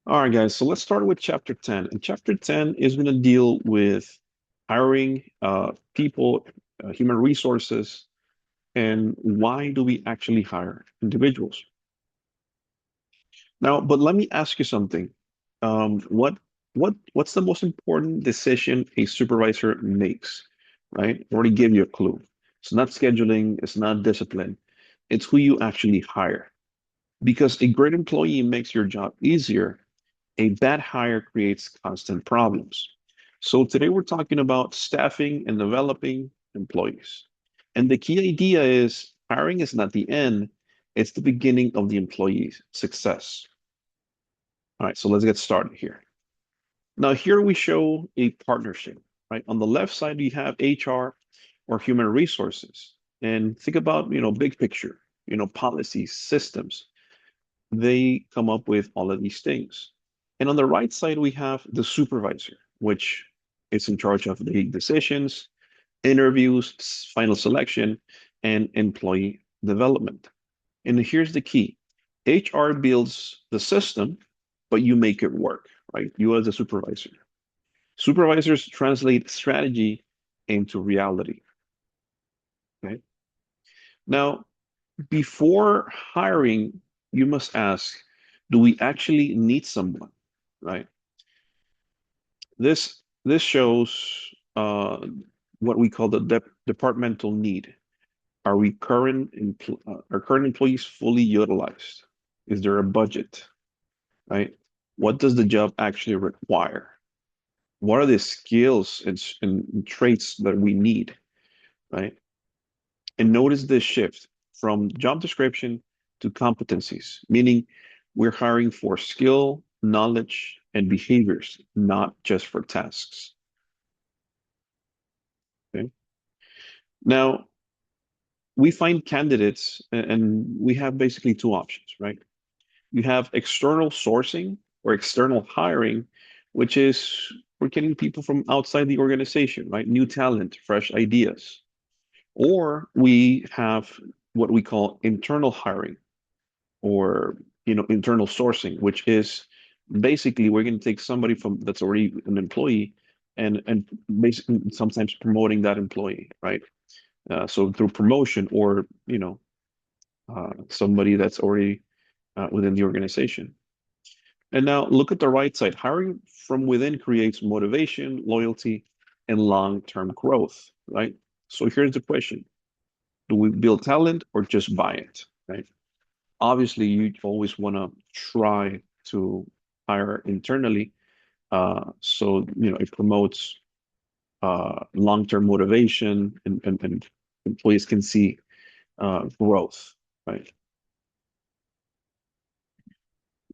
All right, guys. So let's start with chapter 10. And chapter 10 is going to deal with hiring people, human resources, and why do we actually hire individuals? Now, but let me ask you something. What's the most important decision a supervisor makes, right? I already gave you a clue. It's not scheduling, it's not discipline, it's who you actually hire. Because a great employee makes your job easier, a bad hire creates constant problems. So today we're talking about staffing and developing employees. And the key idea is hiring is not the end, it's the beginning of the employee's success. All right, so let's get started here. Now, here we show a partnership, right? On the left side, you have HR or human resources. And think about, big picture, policies, systems. They come up with all of these things. And on the right side, we have the supervisor, which is in charge of the decisions, interviews, final selection, and employee development. And here's the key. HR builds the system, but you make it work, right? You as a supervisor. Supervisors translate strategy into reality, okay? Now, before hiring, you must ask, do we actually need someone, right? This shows what we call the departmental need. Are current employees fully utilized? Is there a budget, right? What does the job actually require? What are the skills and traits that we need, right? And notice this shift from job description to competencies, meaning we're hiring for skill, knowledge, and behaviors, not just for tasks. Okay. Now, we find candidates, and we have basically two options, right? You have external sourcing or external hiring, which is we're getting people from outside the organization, right? New talent, fresh ideas. Or we have what we call internal hiring or internal sourcing, which is basically we're going to take somebody from that's already an employee and basically sometimes promoting that employee, right? So through promotion or somebody that's already within the organization. And now look at the right side. Hiring from within creates motivation, loyalty, and long-term growth, right? So here's the question. Do we build talent or just buy it, right? Obviously, you always want to try to hire internally. So, it promotes long-term motivation and employees can see growth, right?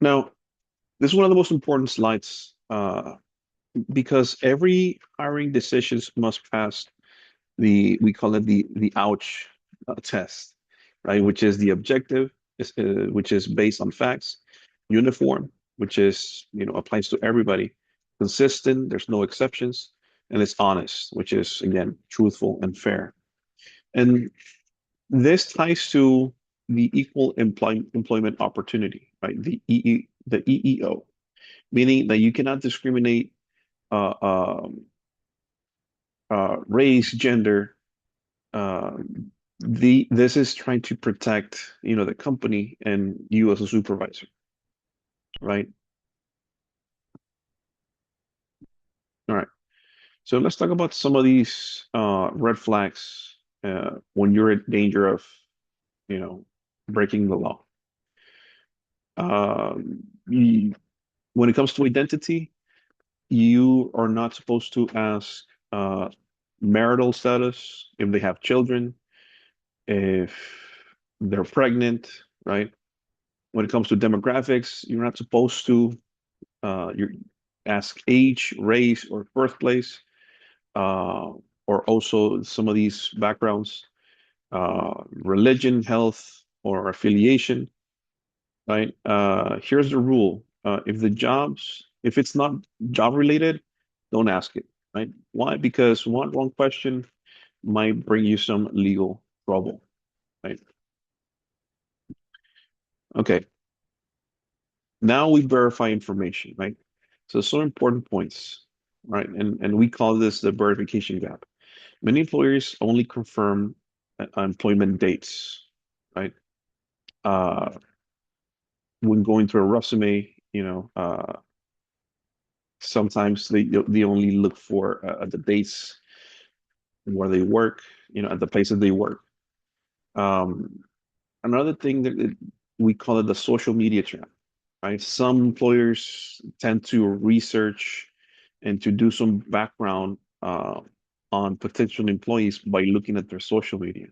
Now, this is one of the most important slides because every hiring decisions must pass we call it the ouch test, right? Which is the objective, which is based on facts, uniform, which is applies to everybody, consistent, there's no exceptions, and it's honest, which is again truthful and fair. And this ties to the employment opportunity, right? The EEO, meaning that you cannot discriminate uh, um, race, gender, uh, this is trying to protect the company and you as a supervisor, right? All right. So let's talk about some of these red flags when you're in danger of you know breaking the law. You, when it comes to identity, you are not supposed to ask marital status, if they have children, if they're pregnant, right? When it comes to demographics, you're not supposed to you ask age, race, or birthplace, uh, or also some of these backgrounds, religion, health, or affiliation, right? Here's the rule. If it's not job related, don't ask it, right? Why? Because one wrong question might bring you some legal trouble, right? Okay. Now we verify information, right? So some important points, right? And we call this the verification gap. Many employers only confirm employment dates, right? Uh, when going through a resume, sometimes they only look for the dates where they work, at the places they work. Um, Another thing we call it the social media trap, right? Some employers tend to research and to do some background on potential employees by looking at their social media,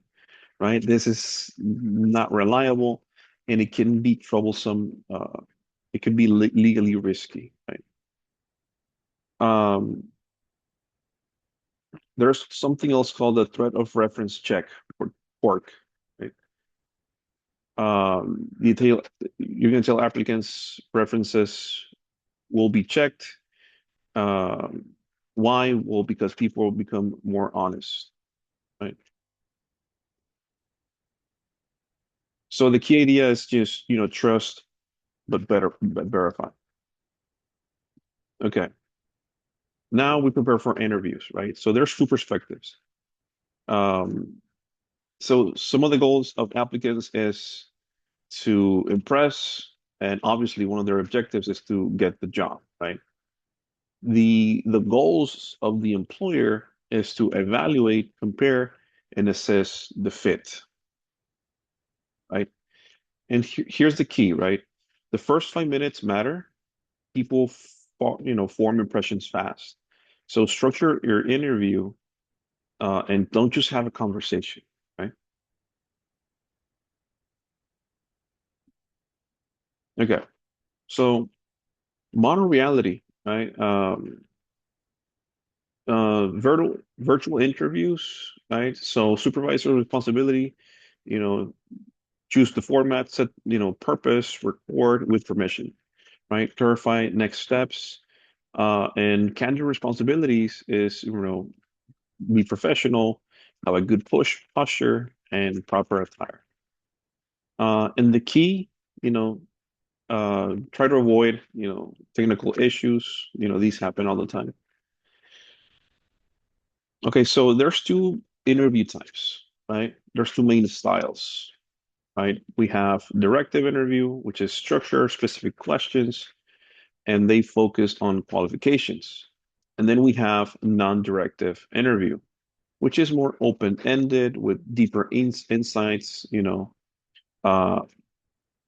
right? This is not reliable and it can be troublesome. It can be legally risky, right? Um, there's something else called the threat of reference check or TORC, right? Detail, you can tell applicants references will be checked. Um, why? Well, because people will become more honest, right? So the key idea is just, trust, but verify. Okay. Now we prepare for interviews, right? So there's two perspectives. Um, so some of the goals of applicants is to impress, and obviously one of their objectives is to get the job, right? The goals of the employer is to evaluate, compare, and assess the fit, right? And here's the key, right? The first 5 minutes matter. People, form impressions fast. So structure your interview, and don't just have a conversation, right? Okay. So modern reality, right? Virtual interviews, right? So supervisor responsibility, you know, choose the format, set, purpose, record with permission, right? Clarify next steps. And candidate responsibilities is, be professional, have a good push posture, and proper attire. And the key, you know, try to avoid, technical issues. These happen all the time. Okay, so there's two interview types, right? There's two main styles, right? We have directive interview, which is structure, specific questions, and they focus on qualifications. And then we have non-directive interview, which is more open-ended with deeper insights, uh,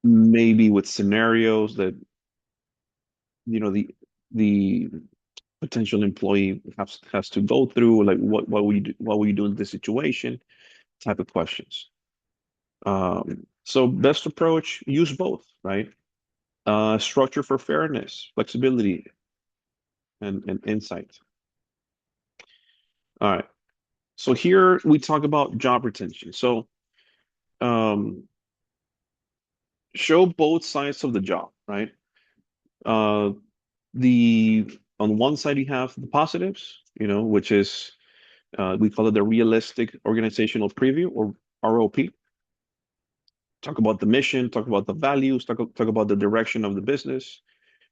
maybe with scenarios that, the potential employee has to go through, like what will you do in this situation, type of questions. So best approach, use both, right? Structure for fairness, flexibility, and insight. All right. So here we talk about job retention. So um, show both sides of the job, right? Uh, the on one side you have the positives, which is we call it the realistic organizational preview or ROP. Talk about the mission, talk about the values, talk about the direction of the business,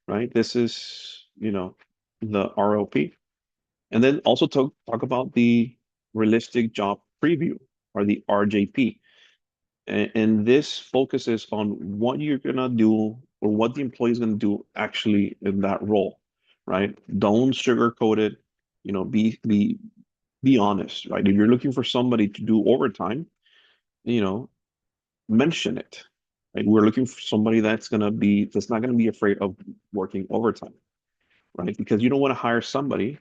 right? This is, the ROP. And then also talk about the realistic job preview or the RJP. And this focuses on what you're gonna do or what the employee is gonna do actually in that role, right? Don't sugarcoat it, be honest, right? If you're looking for somebody to do overtime, you know, mention it. Right? We're looking for somebody that's not gonna be afraid of working overtime, right? Because you don't want to hire somebody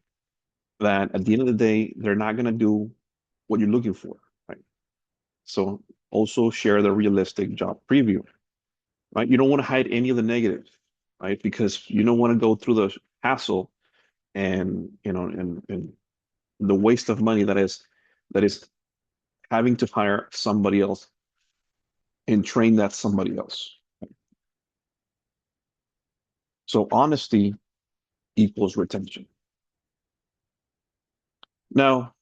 that at the end of the day, they're not going to do what you're looking for, right? So also share the realistic job preview, right? You don't want to hide any of the negatives, right? Because you don't want to go through the hassle and, and the waste of money that is having to hire somebody else and train that somebody else. So honesty equals retention. Now,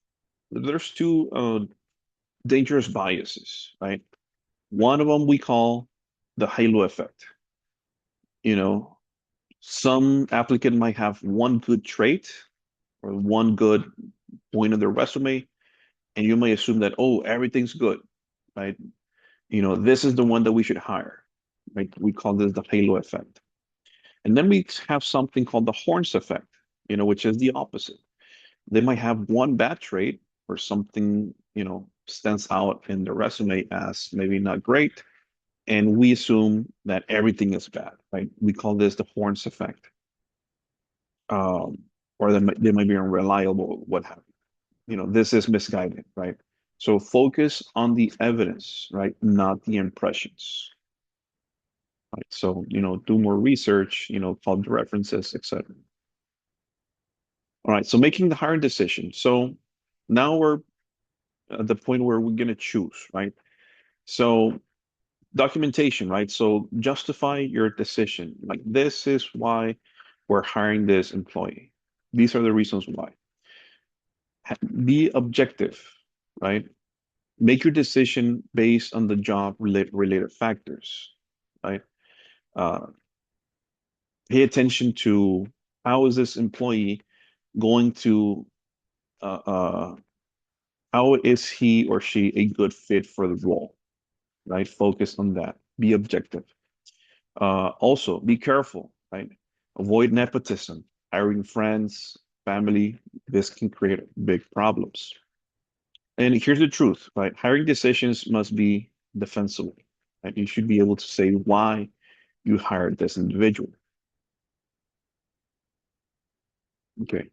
there's two dangerous biases, right? One of them we call the halo effect. You know, some applicant might have one good trait or one good point of their resume, and you may assume that, oh, everything's good, right? This is the one that we should hire, right? We call this the halo effect. And then we have something called the horns effect, which is the opposite. They might have one bad trait or something, stands out in their resume as maybe not great, and we assume that everything is bad, right? We call this the horns effect. Um, or they might be unreliable, what have you. This is misguided, right? So focus on the evidence, right? Not the impressions, right? So, do more research, call the references, etc. All right, so making the hiring decision. So now we're at the point where we're going to choose, right? So documentation, right? So justify your decision. Like, this is why we're hiring this employee. These are the reasons why. Be objective, right? Make your decision based on the job related factors, right? Uh, Pay attention to how is this employee going to, uh, uh, how is he or she a good fit for the role, right? Focus on that. Be objective. Also, be careful, right? Avoid nepotism, hiring friends, family. This can create big problems. And here's the truth, right? Hiring decisions must be defensible, right? You should be able to say why you hired this individual. Okay.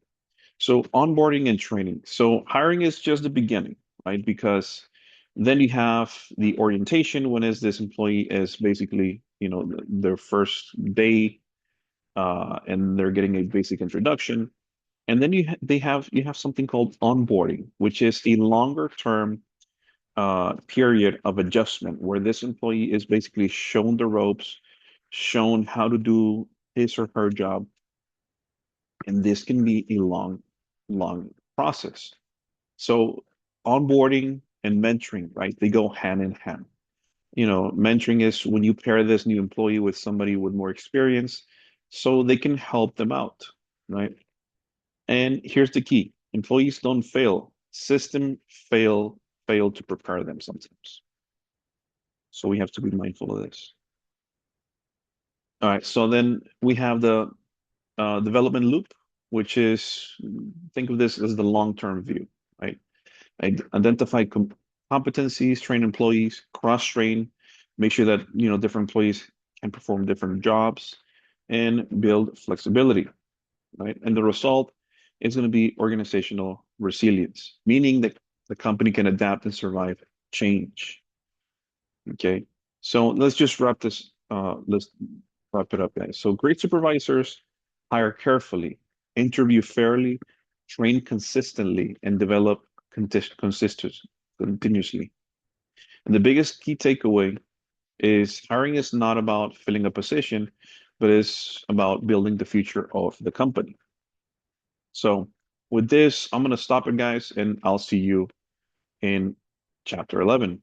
So onboarding and training. So hiring is just the beginning, right? Because then you have the orientation when is this employee is basically, their first day, and they're getting a basic introduction. And then you have something called onboarding, which is a longer term period of adjustment where this employee is basically shown the ropes, shown how to do his or her job, and this can be a long, long process. So onboarding and mentoring, right? They go hand in hand. Mentoring is when you pair this new employee with somebody with more experience so they can help them out, right? And here's the key. Employees don't fail. System fail to prepare them sometimes. So we have to be mindful of this. All right. So then we have the development loop, which is, think of this as the long-term view, right? Identify competencies, train employees, cross-train, make sure that, different employees can perform different jobs, and build flexibility, right? And the result is going to be organizational resilience, meaning that the company can adapt and survive change. Okay. So let's wrap it up, guys. So great supervisors hire carefully, interview fairly, train consistently, and develop continuously. And the biggest key takeaway is hiring is not about filling a position, but it's about building the future of the company. So with this, I'm going to stop it, guys, and I'll see you in chapter 11.